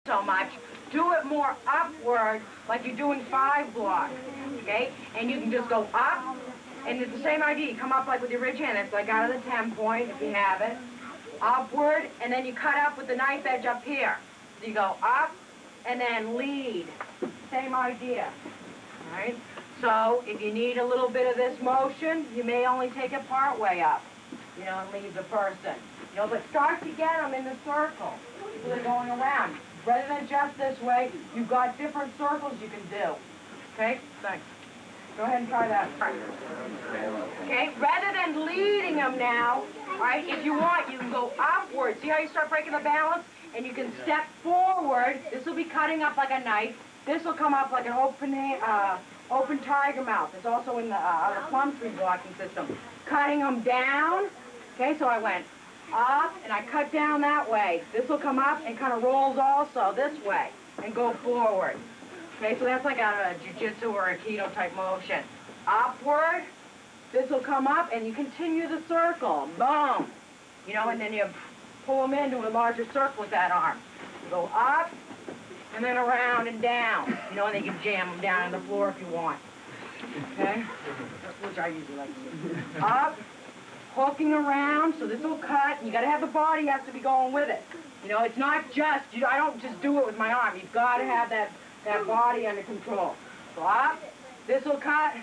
so much. Do it more upward, like you're doing 5 blocks, okay? And you can just go up, and it's the same idea. You come up like with your ridge hand. It's like out of the 10 point, if you have it. Upward, and then you cut up with the knife edge up here. So you go up, and then lead. Same idea, all right? So if you need a little bit of this motion, you may only take it part way up, you know, and leave the person. You know, but start to get them in the circle. So they're going around. Rather than just this way, you've got different circles you can do. Okay? Thanks. Go ahead and try that. Okay? Rather than leading them now, all right, if you want, you can go upward. See how you start breaking the balance? And you can step forward. This will be cutting up like a knife. This will come up like an open tiger mouth. It's also in the plum tree blocking system. Cutting them down. Okay, so I went up, and I cut down that way. This will come up and kind of rolls also this way and go forward. Okay, so that's like a jiu-jitsu or a keto type motion. Upward, this will come up, and you continue the circle. Boom. You know, and then you pull them into a larger circle with that arm. You go up, and then around and down. You know, and then you can jam them down on the floor if you want. Okay? Which I usually like to do. Up. Hooking around, so this will cut, and you gotta have the body has to be going with it. You know, it's not just, I don't just do it with my arm. You've got to have that body under control. So up, this will cut,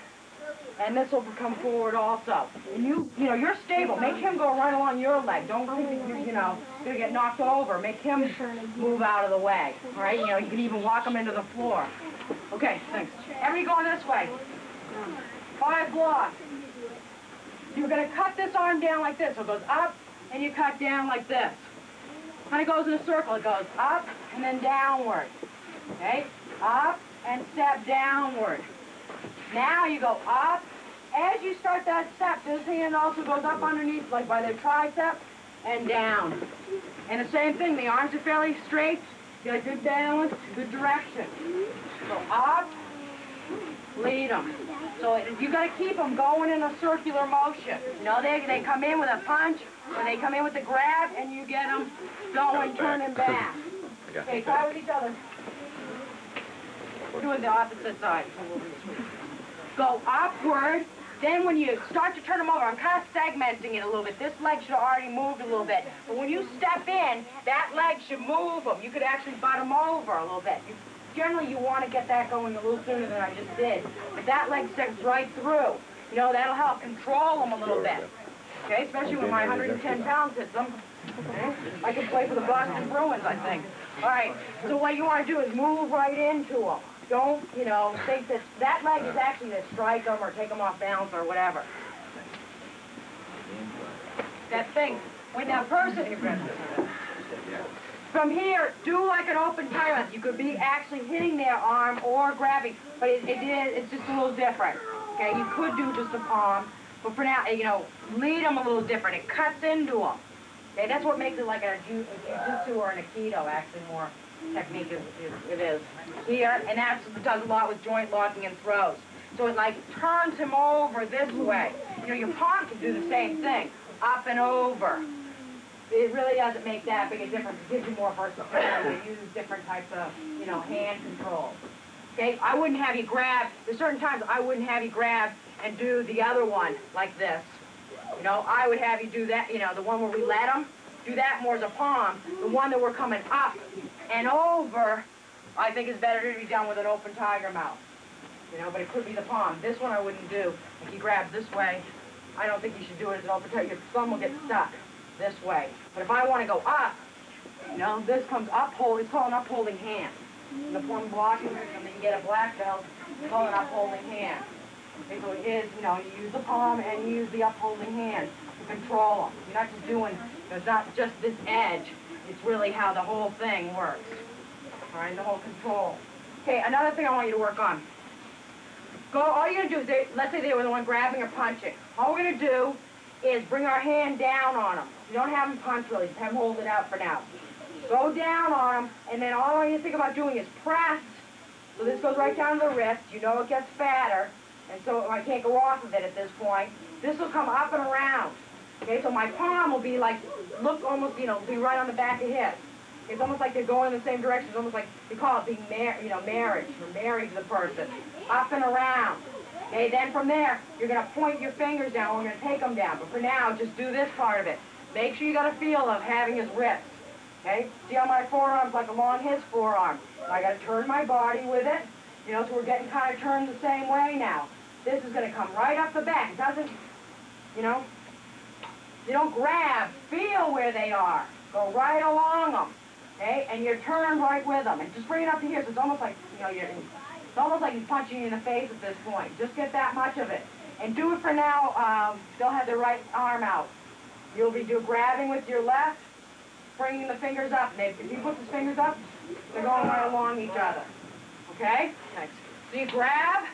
and this will come forward also. And you know, you're stable. Make him go right along your leg. Don't think you're, you know, gonna get knocked over. Make him move out of the way. All right, you know, you can even walk him into the floor. Okay, thanks. Everybody going this way. 5 blocks. You're going to cut this arm down like this. So it goes up, and you cut down like this. Kind of goes in a circle. It goes up, and then downward. Okay? Up, and step downward. Now you go up. As you start that step, this hand also goes up underneath, like by the tricep, and down. And the same thing. The arms are fairly straight. You got good balance, good direction. So up, lead them. So you got to keep them going in a circular motion. You know, they come in with a punch, or they come in with a grab, and you get them going, turning back. Okay, try with each other. We're doing the opposite side. Go upward. Then when you start to turn them over, I'm kind of segmenting it a little bit. This leg should have already moved a little bit. But when you step in, that leg should move them. You could actually butt them over a little bit. Generally, you want to get that going a little sooner than I just did. But that leg steps right through. You know, that'll help control them a little bit. Okay, especially when my 110 pounds hits them. Okay? I can play for the Boston Bruins, I think. All right, so what you want to do is move right into them. Don't, you know, think that that leg is actually to strike them or take them off balance or whatever. That thing, when that person... From here, do like an open tiger. You could be actually hitting their arm or grabbing, but it's just a little different. Okay, you could do just a palm, but for now, you know, lead them a little different. It cuts into them. Okay, that's what makes it like a jiu-jitsu or an aikido, actually more technique it is here, and that does a lot with joint locking and throws. So it like turns him over this way. You know, your palm can do the same thing, up and over. It really doesn't make that big a difference. It gives you more versatility to use different types of, you know, hand control. Okay, I wouldn't have you grab, there's certain times I wouldn't have you grab and do the other one like this. You know, I would have you do that, you know, the one where we let them, do that more as a palm. The one that we're coming up and over, I think is better to be done with an open tiger mouth. You know, but it could be the palm. This one I wouldn't do. If you grab this way, I don't think you should do it as an open tiger. Your thumb will get stuck this way. But if I want to go up, you know, this comes up, it's called an upholding hand. In the plum blocking system, you can get a black belt, it's called an upholding hand. Okay, so it is, you know, you use the palm and you use the upholding hand to control them. You're not just doing, it's not just this edge, it's really how the whole thing works. All right, the whole control. Okay, another thing I want you to work on. All you're going to do is, let's say they were the one grabbing or punching. All we're going to do is bring our hand down on them. You don't have them punch really, just have them hold it out for now. Go down on them, and then all you think about doing is press. So this goes right down to the wrist. You know it gets fatter, and so I can't go off of it at this point. This will come up and around. Okay, so my palm will be like, look almost, you know, be right on the back of his. It's almost like they're going in the same direction. It's almost like, we call it being marriage. We're married to the person. Up and around. Okay, then from there, you're going to point your fingers down. We're going to take them down. But for now, just do this part of it. Make sure you got a feel of having his wrist. Okay? See how my forearm's like along his forearm. So I got to turn my body with it. You know, so we're getting kind of turned the same way now. This is going to come right up the back. It doesn't, you know, you don't grab. Feel where they are. Go right along them. Okay? And you're turned right with them. And just bring it up to here. So it's almost like, you know, it's almost like he's punching you in the face at this point. Just get that much of it. And do it for now. Still have the right arm out. You'll be grabbing with your left, bringing the fingers up. And if he puts his fingers up, they're going right along each other. Okay? Thanks. So you grab,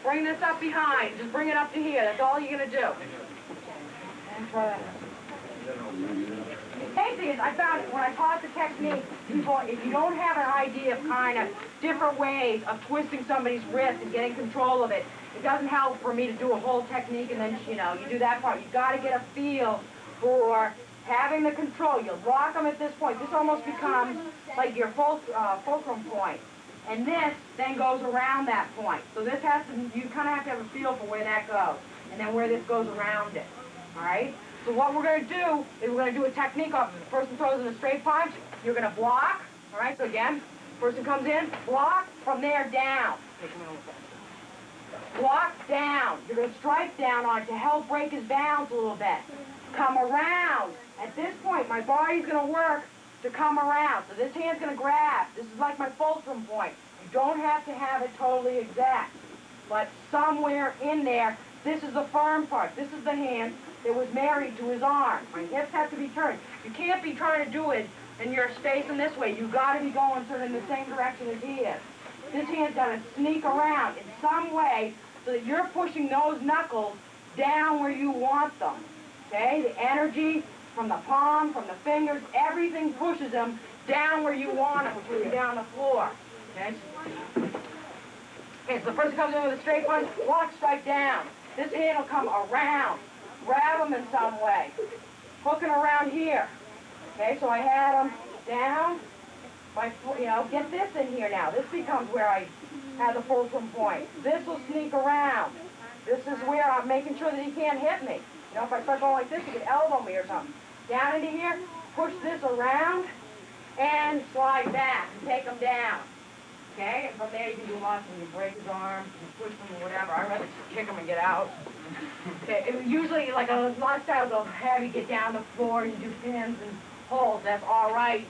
bring this up behind. Just bring it up to here. That's all you're going to do. And try that. The main thing is, I found when I taught the technique, people, if you don't have an idea of kind of different ways of twisting somebody's wrist and getting control of it, it doesn't help for me to do a whole technique and then, you know, you do that part. You've got to get a feel for having the control. You lock them at this point. This almost becomes like your fulcrum point. And this then goes around that point. So this has to, you kind of have to have a feel for where that goes. And then where this goes around it. All right? So what we're going to do is we're going to do a technique of the person throws in a straight punch. You're going to block. All right? So again, person comes in, block, from there down. Block down. You're going to strike down on it to help break his balance a little bit. Come around. At this point, my body's going to work to come around. So this hand's going to grab. This is like my fulcrum point. You don't have to have it totally exact. But somewhere in there, this is the firm part. This is the hand that was married to his arm. My hips have to be turned. You can't be trying to do it and you're spacing this way. You've got to be going sort of in the same direction as he is. This hand's got to sneak around in some way so that you're pushing those knuckles down where you want them. Okay? The energy from the palm, from the fingers, everything pushes them down where you want it, which is down the floor. Okay? Okay, so the person comes in with a straight punch, block, strike down. This hand will come around. Grab them in some way. Hooking around here. Okay, so I had them down. You know, get this in here now. This becomes where I have the fulcrum point. This will sneak around. This is where I'm making sure that he can't hit me. You know, if I start going like this, he could elbow me or something. Down into here, push this around, and slide back and take him down. Okay, and from there you can do lots when you break his arm, you push him or whatever. I'd rather just kick him and get out. Okay, usually, like a lot of styles will have you get down the floor and you do pins and holds. That's all right,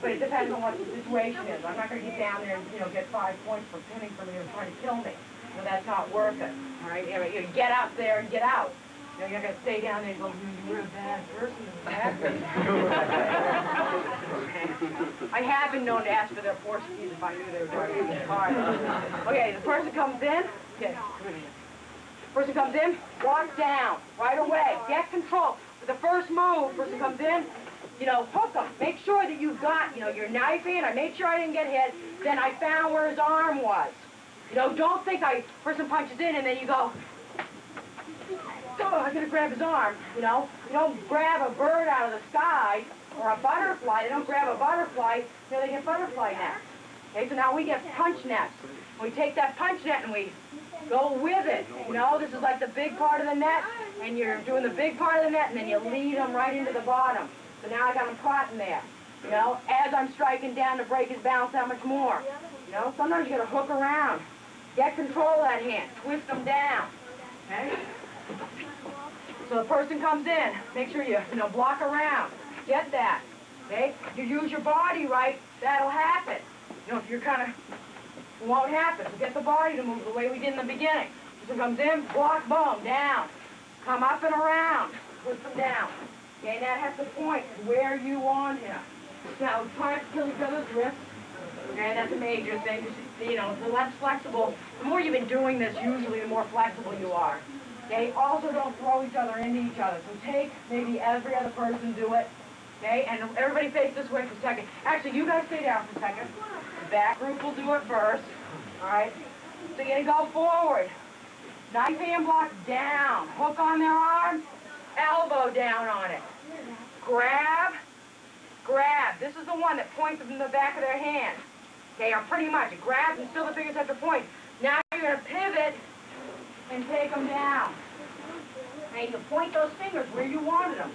but it depends on what the situation is. I'm not going to get down there and, you know, get 5 points for pinning somebody or trying to kill me. You know, that's not worth it. All right, you get up there and get out. You know, you're not going to stay down there and go, you're a bad person. I have been known to ask for their force keys if I knew they were doing it hard. Okay, the person comes in. Okay, person comes in, walk down right away. Get control. For the first move, person comes in, you know, hook them. Make sure that you've got, you know, your knife in. I made sure I didn't get hit. Then I found where his arm was. You know, don't think person punches in and then you go, oh, I'm going to grab his arm, you know. You don't grab a bird out of the sky or a butterfly. They don't grab a butterfly, you know, they get butterfly nets. Okay, so now we get punch nets. We take that punch net and we go with it. You know, this is like the big part of the net, and you're doing the big part of the net, and then you lead them right into the bottom. So now I got him caught in there. You know, as I'm striking down to break his balance that much more. You know, sometimes you got to hook around. Get control of that hand. Twist them down. Okay? So the person comes in. Make sure you know, block around. Get that. Okay? If you use your body right, that'll happen. You know, if you're kind of, it won't happen. So get the body to move the way we did in the beginning. Person comes in, block, boom, down. Come up and around. Twist them down. Okay, and that has to point where you want him. Now, try to kill each other's wrists. Okay, that's a major thing. You know, the less flexible, the more you've been doing this, usually the more flexible you are. Okay, also don't throw each other into each other. So take maybe every other person do it. Okay, and everybody face this way for a second. Actually, you guys stay down for a second. The back group will do it first. All right, so you're gonna go forward. Knife hand block down. Hook on their arm, elbow down on it. Grab, grab. This is the one that points them in the back of their hand. Okay, or pretty much. It grabs and still the fingers have to point. Now you're going to pivot and take them down. Okay, you point those fingers where you wanted them.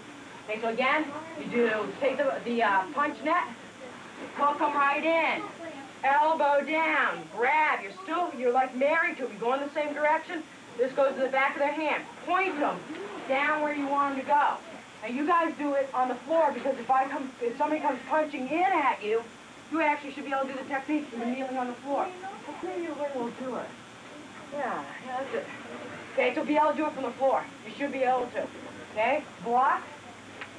Okay, so again, you take the punch net, hook them right in, elbow down, grab. You're like married to them. You go in the same direction. This goes to the back of their hand. Point them down where you want them to go. Now you guys do it on the floor because if somebody comes punching in at you, you actually should be able to do the technique when you're kneeling on the floor. Maybe you will do it. Yeah, that's it. Okay, so be able to do it from the floor. You should be able to. Okay, block.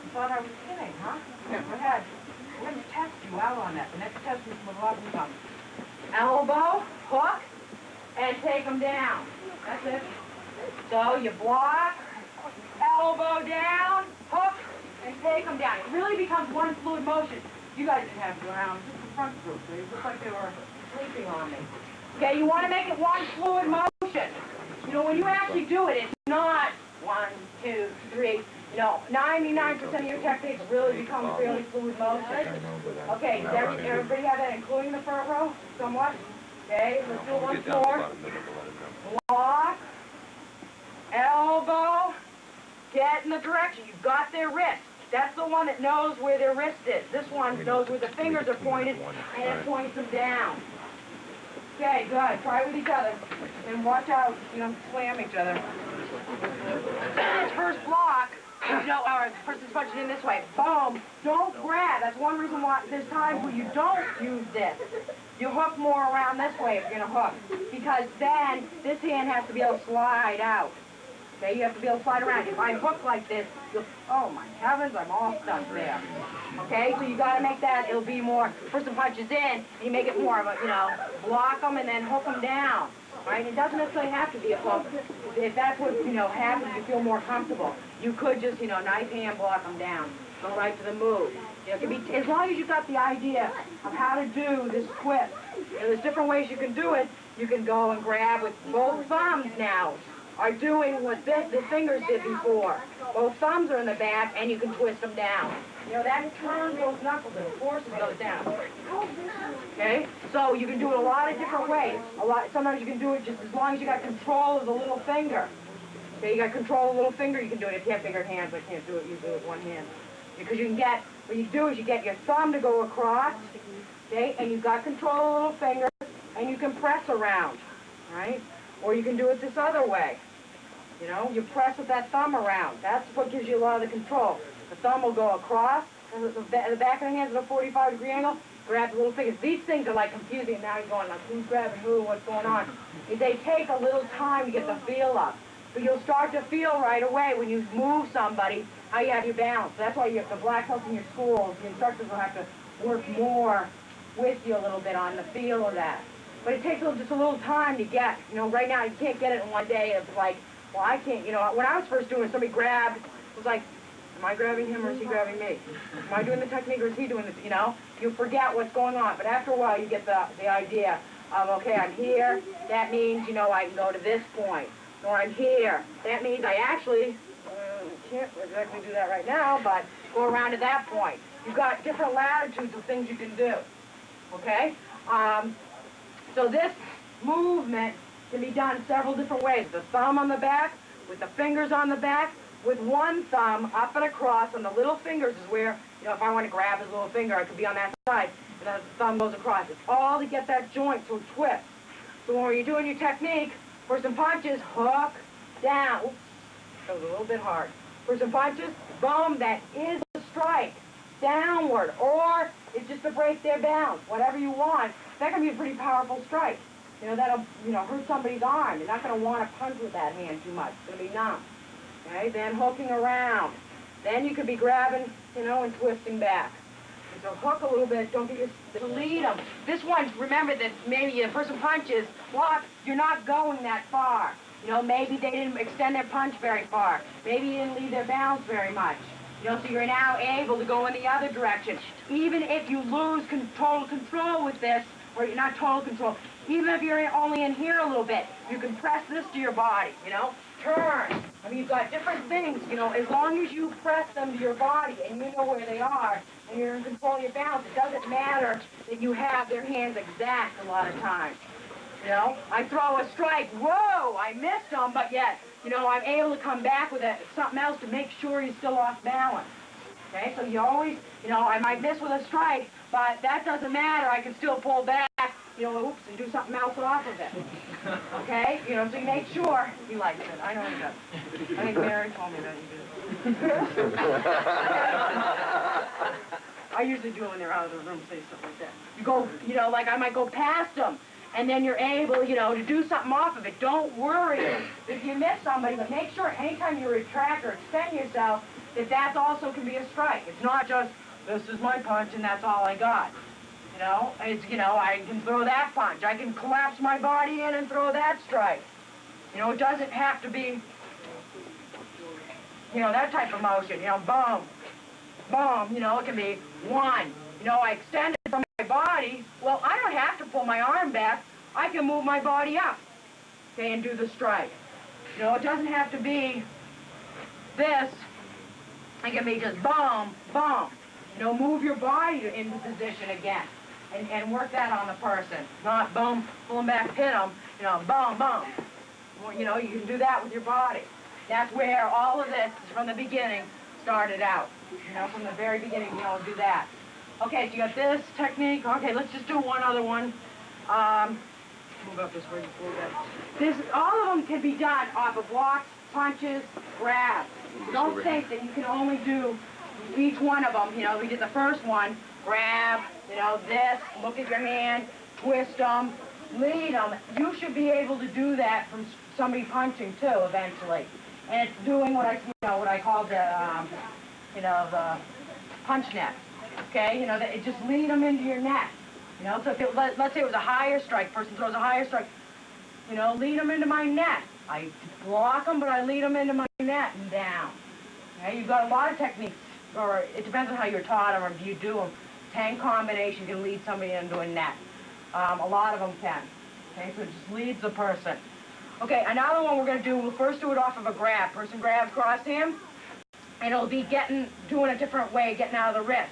You thought I was kidding, huh? Yeah, go ahead. We're going to test you out on that. The next test is with lots of them. Elbow, hook, and take them down. That's it. So you block, elbow down, hook, and take them down. It really becomes one fluid motion. You guys didn't have to go around. Just the front group. They look like they were sleeping on me. Okay, you want to make it one fluid motion. You know, when you actually do it, it's not 1, 2, 3. You know, 99% of your techniques really become fairly fluid motion. Okay, does everybody have that, including the front row, somewhat? Okay, let's do it once more. Block, elbow, get in the direction. You've got their wrist. That's the one that knows where their wrist is. This one knows where the fingers are pointed, and it points them down. Okay, good. Try it with each other. And watch out, you don't slam each other. First block, you know, or the person's punching in this way. Boom. Don't grab. That's one reason why there's times where you don't use this. You hook more around this way if you're going to hook. Because then this hand has to be able to slide out. Okay, you have to be able to slide around. If I hook like this, you'll, oh my heavens, I'm all stuck there. Okay, so you got to make that, it'll be more, person punches in, and you make it more of a, you know, block them and then hook them down. Right? It doesn't necessarily have to be a hook. If that's what, you know, happens, you feel more comfortable. You could just, you know, knife hand block them down. Go right to the move. You know, it can be, as long as you've got the idea of how to do this twist. You know, there's different ways you can do it. You can go and grab with both thumbs now. Are doing what the fingers did before. Both thumbs are in the back, and you can twist them down. You know, that turns those knuckles and forces those down. Okay? So you can do it a lot of different ways. Sometimes you can do it just as long as you got control of the little finger. Okay, you got control of the little finger, you can do it. If you have bigger hands, I can't do it. You do it with one hand. Because you can get, what you do is you get your thumb to go across, okay, and you've got control of the little finger, and you can press around, right? Or you can do it this other way. You know, you press with that thumb around. That's what gives you a lot of the control. The thumb will go across, and the back of the hands at a 45-degree angle, grab the little fingers. These things are like confusing, and now you're going like, who's grabbing who, what's going on? They take a little time to get the feel up. But you'll start to feel right away when you move somebody, how you have your balance. That's why you have the black belts in your schools. The instructors will have to work more with you a little bit on the feel of that. But it takes just a little time to get. You know, right now you can't get it in one day. It's like, well, I can't, you know, when I was first doing it, somebody grabbed, it was like, am I grabbing him or is he grabbing me? Am I doing the technique or is he doing the, you know? You forget what's going on. But after a while, you get the idea of, okay, I'm here. That means, you know, I can go to this point. Or I'm here. That means I actually can't exactly do that right now, but go around to that point. You've got different latitudes of things you can do. Okay? So this movement can be done several different ways. The thumb on the back, with the fingers on the back, with one thumb up and across, and the little fingers is where, you know, if I want to grab his little finger, I could be on that side, and then the thumb goes across. It's all to get that joint to twist. So when you're doing your technique, person punches, hook, down. Oops, that was a little bit hard. Person punches, boom, that is a strike. Downward, or it's just to break their balance. Whatever you want, that can be a pretty powerful strike. You know, that'll, you know, hurt somebody's arm. You're not going to want to punch with that hand too much. It's going to be numb. Okay, then hooking around. Then you could be grabbing, you know, and twisting back. And so hook a little bit, don't get your, lead them. This one, remember that maybe the person punches, block, you're not going that far. You know, maybe they didn't extend their punch very far. Maybe you didn't leave their balance very much. You know, so you're now able to go in the other direction. Even if you lose total control with this, or you're not total control, even if you're only in here a little bit, you can press this to your body, you know? turn. I mean, you've got different things, you know, as long as you press them to your body and you know where they are and you're in control of your balance, it doesn't matter that you have their hands exact a lot of times. You know, I throw a strike, whoa, I missed them, but yet, you know, I'm able to come back with something else to make sure you're still off balance. Okay, so you always, you know, I might miss with a strike, but that doesn't matter. I can still pull back, you know, oops, and do something else off of it. Okay, you know, so you make sure he likes it. I know he does. I think Mary told me that he did. I usually do when they're out of the room, say something like that. You go, you know, like I might go past them, and then you're able, you know, to do something off of it. Don't worry if you miss somebody, but make sure anytime you retract or extend yourself, that also can be a strike. It's not just, this is my punch and that's all I got. You know, it's, you know, I can throw that punch. I can collapse my body in and throw that strike. You know, it doesn't have to be, you know, that type of motion. You know, boom, boom, you know, it can be one. You know, I extend it from my body. Well, I don't have to pull my arm back. I can move my body up, okay, and do the strike. You know, it doesn't have to be this. It can be just boom, boom. You know, move your body into position again and work that on the person. Not boom, pull them back, hit them, you know, boom, boom. Well, you know, you can do that with your body. That's where all of this, from the beginning, started out. You know, from the very beginning, you know, do that. Okay, so you got this technique. Okay, let's just do one other one. Move up this way before that. All of them can be done off of blocks, punches, grabs. Don't think that you can only do each one of them. You know, we did the first one, grab, you know, this, look at your hand, twist them, lead them. You should be able to do that from somebody punching too, eventually. And it's doing what I call the, you know, the punch net. Okay, you know, it just lead them into your net. You know, so if let's say it was a higher strike, person throws a higher strike, you know, lead them into my net. I block them, but I lead them into my net and down. Okay, you've got a lot of techniques, or it depends on how you're taught them or if you do them. 10 combination can lead somebody into a net. A lot of them can. Okay, so it just leads the person. Okay, another one we're going to do, we'll first do it off of a grab. Person grabs cross hand, and it'll be doing a different way, getting out of the wrist.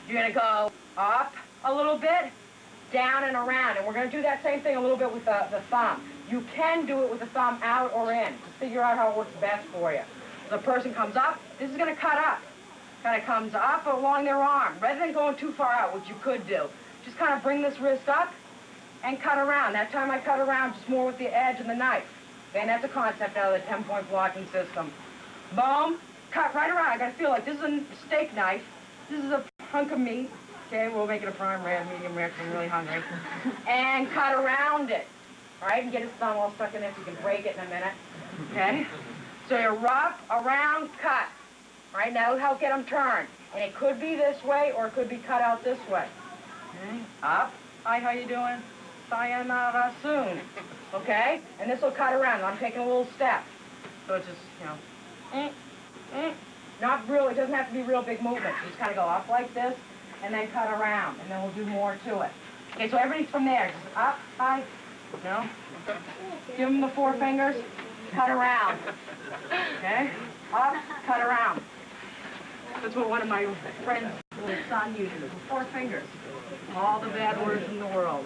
You're going to go up a little bit, down and around. And we're going to do that same thing a little bit with the thumb. You can do it with the thumb out or in. Just figure out how it works best for you. The person comes up. This is going to cut up. Kind of comes up along their arm. Rather than going too far out, which you could do, just kind of bring this wrist up and cut around. That time I cut around just more with the edge of the knife. Okay, and that's a concept out of the 10-point blocking system. Boom, cut right around. I got to feel like this is a steak knife. This is a hunk of meat. Okay, we'll make it a prime rare, medium rare, because I'm really hungry. And cut around it. All right, and get his thumb all stuck in this. You can break it in a minute. Okay? So you rub, around, cut. All right, now help get them turned. And it could be this way, or it could be cut out this way. Okay? Up. Hi, how you doing? Sayonara soon. Okay? And this will cut around. I'm taking a little step. So it's just, you know, not real, it doesn't have to be real big movements. You just kind of go up like this, and then cut around, and then we'll do more to it. Okay, so everything's from there. Just up, high, no? Give them the 4 fingers, cut around. Okay? Up, cut around. That's what one of my friends' little son uses, 4 fingers. All the bad words in the world.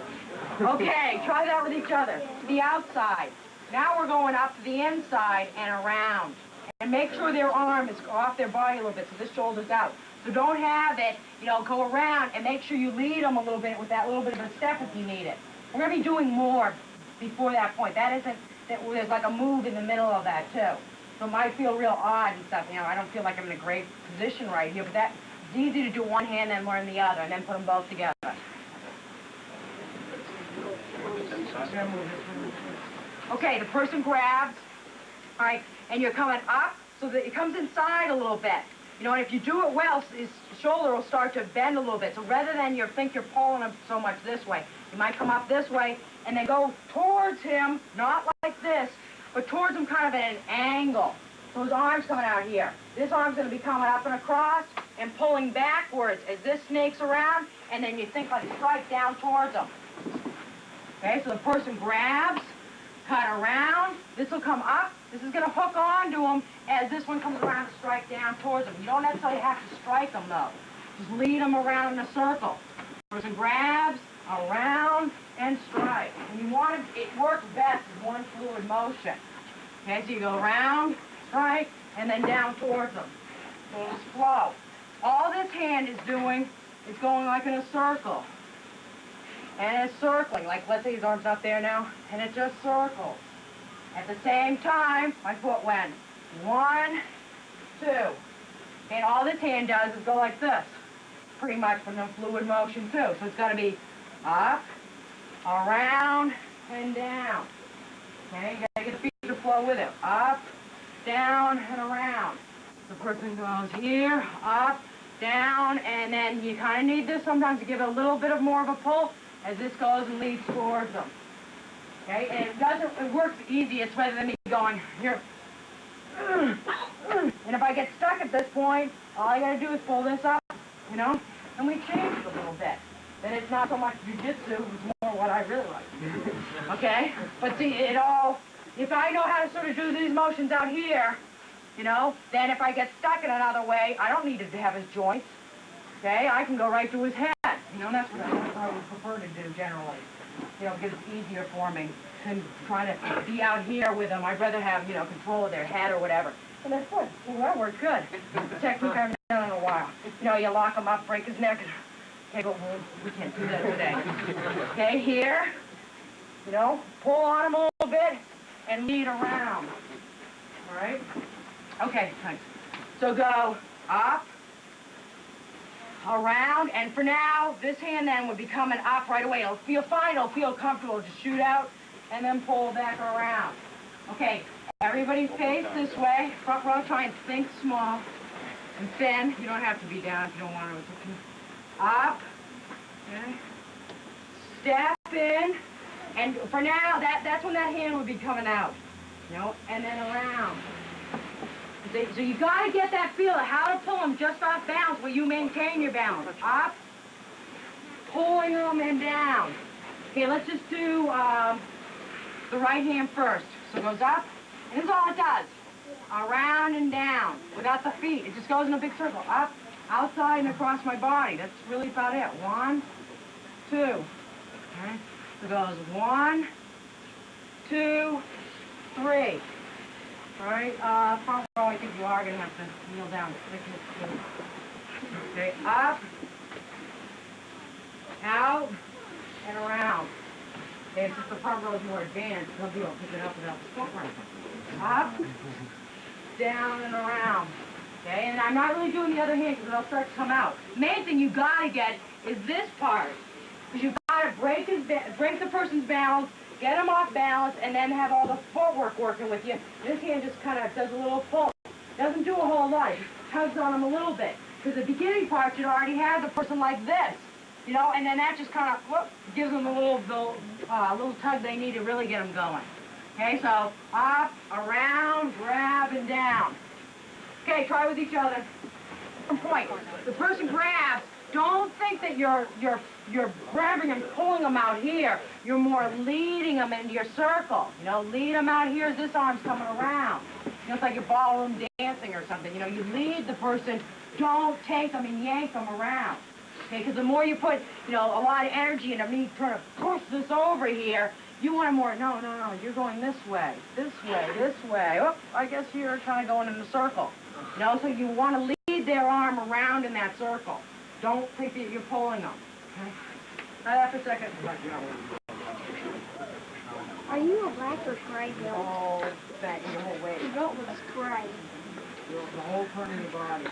Okay, try that with each other. To the outside. Now we're going up to the inside and around. And make sure their arm is off their body a little bit, so this shoulder's out. So don't have it, you know, go around, and make sure you lead them a little bit with that little bit of a step if you need it. We're going to be doing more before that point. There's like a move in the middle of that, too. So it might feel real odd and stuff, you know, I don't feel like I'm in a great position right here, but it's easy to do one hand and learn the other, and then put them both together. Okay, the person grabs, all right, and you're coming up so that it comes inside a little bit. You know, and if you do it well, his shoulder will start to bend a little bit. So rather than you think you're pulling him so much this way, you might come up this way and then go towards him, not like this, but towards him kind of at an angle. So his arm's coming out here. This arm's going to be coming up and across and pulling backwards as this snakes around, and then you think like strike down towards him. Okay, so the person grabs, cut around. This will come up, This is going to hook onto them as this one comes around to strike down towards them. You don't necessarily have to strike them, though. Just lead them around in a circle. Person grabs, around, and strike. And you want it works best in one fluid motion. Okay, so you go around, strike, and then down towards them. So it'll just flow. All this hand is doing is going like in a circle. And it's circling, like let's say his arm's up there now, and it just circles. At the same time, my foot went 1, 2. And all this hand does is go like this. Pretty much from the fluid motion too. So it's got to be up, around, and down. Okay, you got to get the feet to flow with it. Up, down, and around. The person goes here, up, down, and then you kind of need this sometimes to give it a little bit of more of a pull as this goes and leads towards them. Okay, and it works easiest rather than me going here. And if I get stuck at this point, all I got to do is pull this up, you know, and we change it a little bit. Then it's not so much jiu-jitsu, it's more what I really like. Okay? But see, if I know how to sort of do these motions out here, you know, then if I get stuck in another way, I don't need to have his joints. Okay? I can go right to his head. You know, that's what I would prefer to do generally. You know, because it's easier for me than trying to be out here with them. I'd rather have, you know, control of their head or whatever. And that's good. Well, that works good. The technique I haven't done in a while. You know, you lock him up, break his neck. Okay, but we can't do that today. Okay, here, you know, pull on him a little bit and lead around. All right? Okay, thanks. So go up, around, and for now, this hand then would be coming up right away. It'll feel fine, it'll feel comfortable. Just shoot out and then pull back around. Okay, everybody face this way. Front row, try and think small and thin. You don't have to be down if you don't want to. It's okay. Up, okay. Step in, and for now, that's when that hand would be coming out. You know, and then around. So you got to get that feel of how to pull them just off balance where you maintain your balance. Up, pulling them, and down. Okay, let's just do the right hand first. So it goes up, and this is all it does. Around and down, without the feet. It just goes in a big circle. Up, outside, and across my body. That's really about it. 1, 2. Okay, so it goes 1, 2, 3. All right, front row, I think you are going to have to kneel down. Okay, up, out, and around. Okay, since the front row is more advanced, some people pick it up without the foot right. Up, down, and around. Okay, and I'm not really doing the other hand because it'll start to come out. Main thing you got to get is this part. Because you got to break the person's balance, get him off balance, and then have all the footwork working with you. This hand just kind of does a little pull. Doesn't do a whole lot. It just tugs on him a little bit. Because the beginning part, you already have the person like this, you know, and then that just kind of gives them a little tug they need to really get them going. Okay, so up, around, grab, and down. Okay, try with each other. Point. The person grabs. Don't think that you're grabbing and pulling them out here. You're more leading them into your circle. You know, lead them out here as this arm's coming around. You know, it's like you're ballroom dancing or something. You know, you lead the person. Don't take them and yank them around. Okay, because the more you put, you know, a lot of energy into me trying to push this over here, you want to more, no, you're going this way, this way, this way. Oh, I guess you're kind of going in a circle. You know, so you want to lead their arm around in that circle. Don't think that you're pulling them. Okay? Right after a second. Are you a black or gray belt? Oh, back your whole weight. The belt looks gray. The whole turn of your body.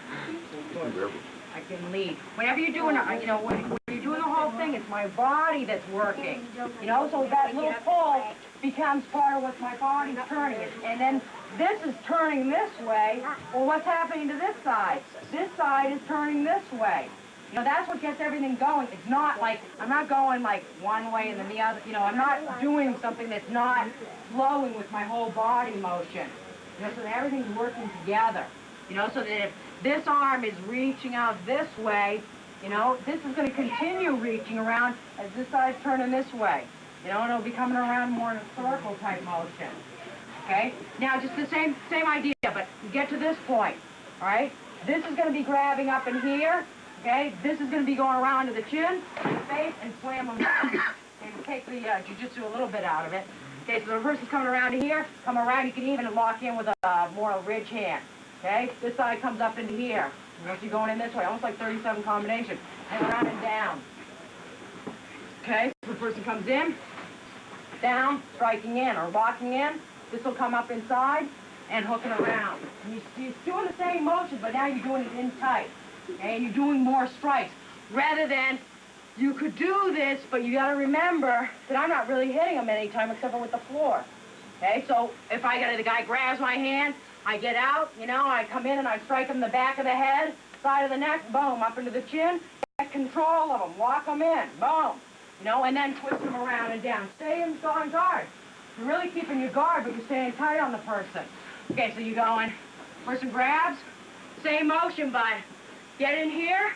I can lead. Whenever you're doing, you know, when you're doing the whole thing, it's my body that's working. You know, so that little pull becomes part of what my body's turning. And then this is turning this way. Well, what's happening to this side? This side is turning this way. You know, that's what gets everything going. It's not like, I'm not going like one way and then the other. You know, I'm not doing something that's not flowing with my whole body motion. You know, so that everything's working together. You know, so that if this arm is reaching out this way, you know, this is going to continue reaching around as this side's turning this way. You know, and it'll be coming around more in a circle type motion. Okay? Now just the same idea, but get to this point, all right? This is going to be grabbing up in here, okay? This is going to be going around to the chin, face, and slam them down. And take the jiu-jitsu a little bit out of it. Okay, so the person's coming around to here, come around, you can even lock in with a more ridge hand. Okay, this side comes up into here. Once you're going in this way, almost like 37 combination. And around and down. Okay, so the person comes in, down, striking in, or locking in. This will come up inside and hooking around. And you're doing the same motion, but now you're doing it in tight. Okay, and you're doing more strikes. Rather than, you could do this, but you got to remember that I'm not really hitting him any time except for with the floor. Okay, so if the guy grabs my hand, I get out, you know, I come in and I strike him in the back of the head, side of the neck, boom, up into the chin, get control of him, lock him in, boom, you know, and then twist him around and down. Stay on guard. You're really keeping your guard, but you're staying tight on the person. Okay, so you go in, person grabs, same motion, but get in here,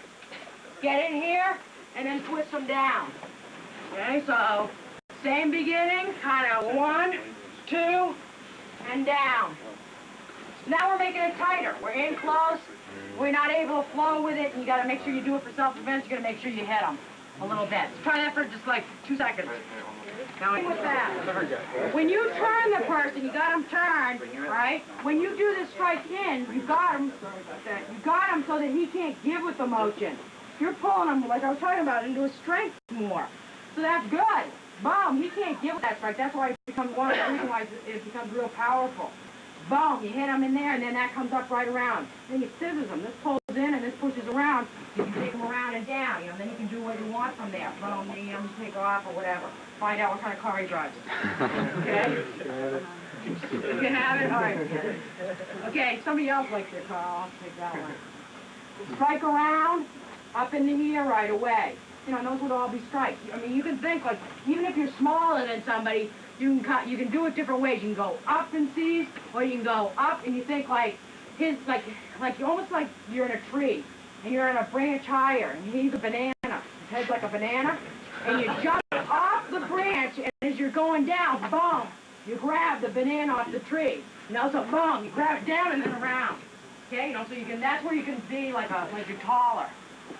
and then twist them down. Okay, so same beginning, kind of 1, 2, and down. Now we're making it tighter. We're in close. We're not able to flow with it, and you got to make sure you do it for self-defense. You got to make sure you hit them a little bit. So try that for just like 2 seconds. Now with that, when you turn the person, you got them turned, right? When you do the strike in, you got him. You got him so that he can't give with the motion. You're pulling him, like I was talking about, into his strength more. So that's good. Boom, he can't give with that strike. That's why it becomes one of the reasons why it becomes real powerful. Boom, you hit him in there, and then that comes up right around. Then you scissors him. This pulls in, and this pushes around. You can take him around and down, you know, then you can do what you want from there. Boom, you know, take off or whatever. Find out what kind of car he drives. Okay? You can have it? All right. Okay, somebody else likes their car. I'll take that one. Strike around, up into here right away. You know, and those would all be strikes. I mean, you can think, like, even if you're smaller than somebody, you can do it different ways. You can go up and seize, or you can go up and you think like almost like you're in a tree, and you're in a branch higher, and he's a banana. His head's like a banana, and you jump off the branch, and as you're going down, boom, you grab the banana off the tree. You know, so boom, you grab it down and then around. Okay, you know, so you can. That's where you can be like you're taller.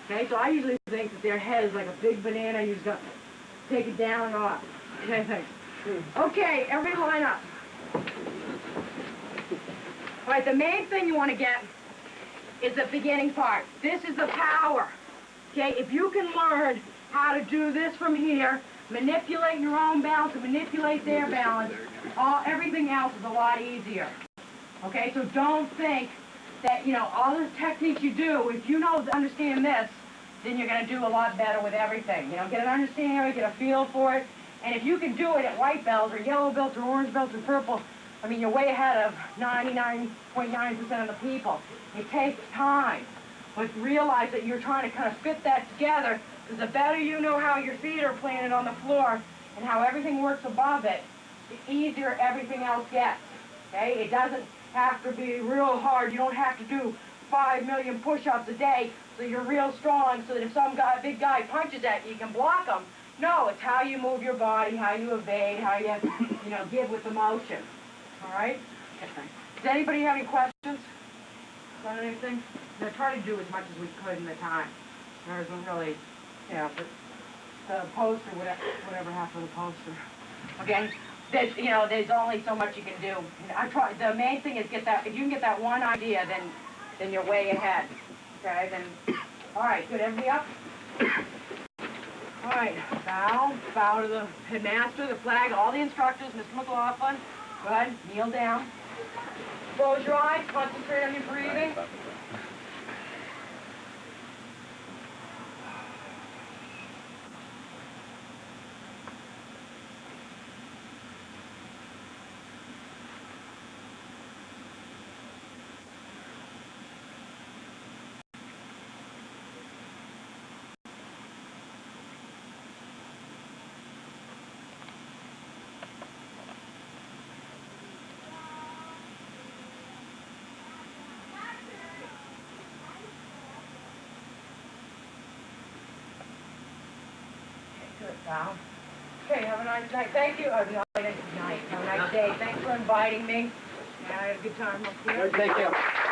Okay, so I usually think that their head is like a big banana. You just got to take it down and off. Okay, thanks. Okay, everybody line up. All right, the main thing you want to get is the beginning part. This is the power. Okay, if you can learn how to do this from here, manipulate your own balance and manipulate their balance, everything else is a lot easier. Okay, so don't think that, you know, all the techniques you do, if you understand this, then you're going to do a lot better with everything. You know, get an understanding of it, get a feel for it. And if you can do it at white belts or yellow belts or orange belts or purple, I mean, you're way ahead of 99.9% of the people. It takes time. But realize that you're trying to kind of fit that together, because the better you know how your feet are planted on the floor and how everything works above it, the easier everything else gets. Okay? It doesn't have to be real hard. You don't have to do 5 million push-ups a day so you're real strong so that if some big guy punches at you, you can block him. No, it's how you move your body, how you evade, how you, give with the motion. All right? Does anybody have any questions on anything? I try to do as much as we could in the time. There isn't really, but the poster, whatever happened to the poster. Okay? There's only so much you can do. The main thing is get that. If you can get that one idea, then you're way ahead. Okay? Then, all right. Good. Everybody up? All right, bow to the headmaster, the flag, all the instructors, Mr. McLaughlin. Good, kneel down. Close your eyes, concentrate on your breathing. Good, down. Okay, Have a nice night. Thank you. Night. Have a nice day. Thanks for inviting me. Yeah, I had a good time up here. Take care.